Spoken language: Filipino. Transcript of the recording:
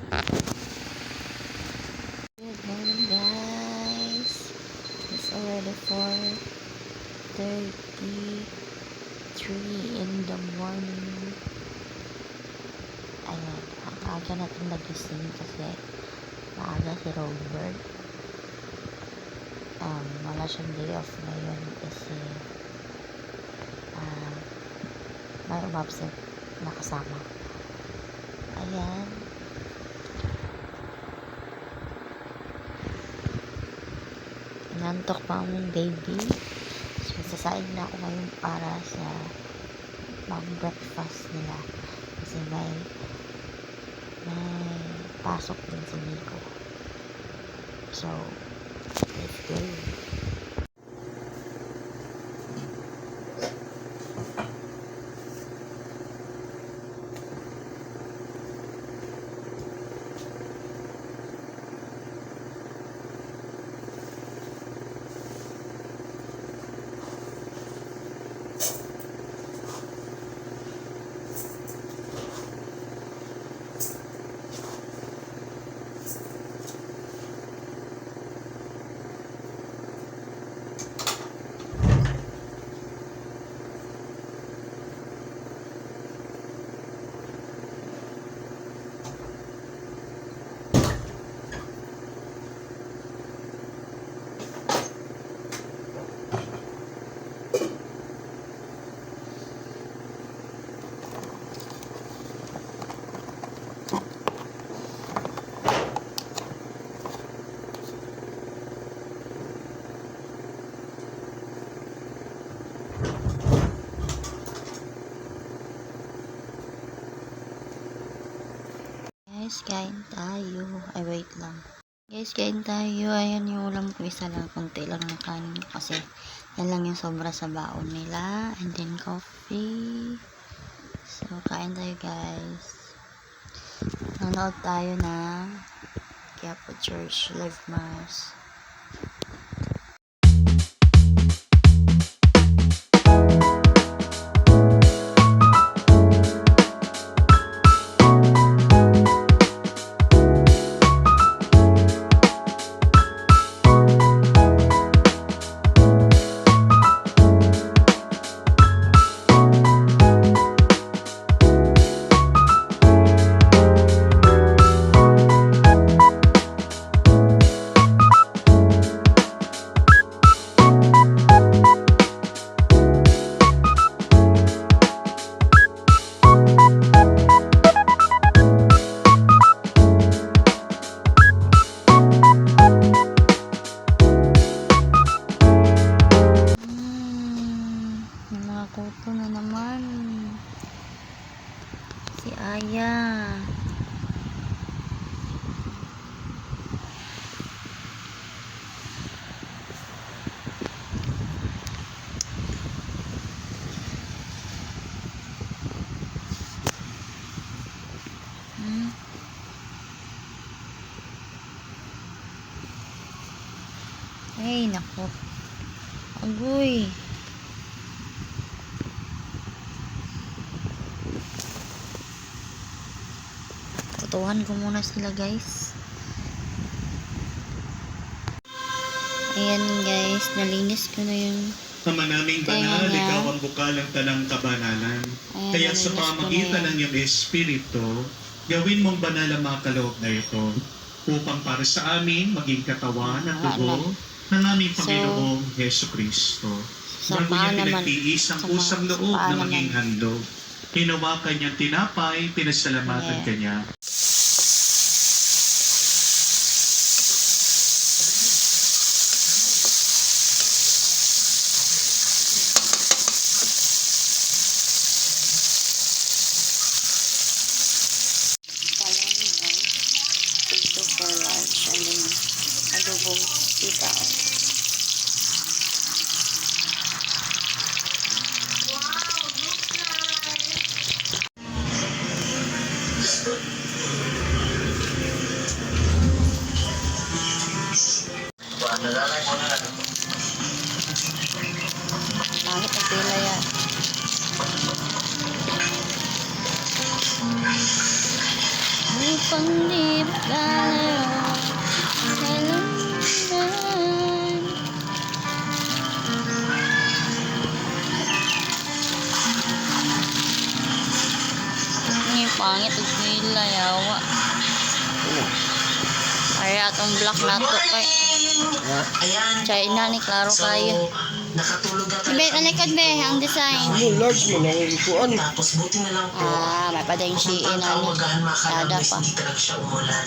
Good morning, guys. It's already 4:33 in the morning. Ayun, ang aga natin nagising kasi maaga si Robert. Wala siyang day off ngayon kasi may umabsent na kasama. Ayan. Nantok pa ang baby. So, sasain na ako ngayon para sa mag-breakfast nila. Kasi may pasok din si Nico. So, let's go. Guys, kain tayo. Ay, wait lang. Guys, kain tayo. Ayan yung ulam ko. Isa lang. Kunti lang ng kanin kasi yan lang yung sobra sa baon nila. And then coffee. So, kain tayo, guys. Nanood tayo ng Quiapo Church Live Mass. Nakakuto na naman si Aya. Ay, naku. Agoy. Tutuhan ko muna sila, guys. Ayan, guys. Nalinis ko na yung Ama naming banal, ikaw ang bukal ng talang kabanalan. Ayan, Kaya sa pamagitan ng iyong Espiritu, gawin mong banal ang mga kaloob na ito, upang para sa amin maging katawan at dugo ng aming Panginoong Heso Kristo. Bago niya pinagtiis ang kusang loob na maging handog, hinawakan niyang tinapay, pinasalamatan kanya. for lunch and then adobong sitaw. Langit ang pila yan. Panglip galaw kailangan. Ini pangit ug nila yawa. Ay atong black nato kay Ayan. China ni klaro kayo. Nakatulog ka Be, alikod be ang design. Large mo lang ikuan. Tapos buti na lang po. May padeng Kung shiin ani. tawagahan Ada makalabas, pa. hindi talaga siya umulan.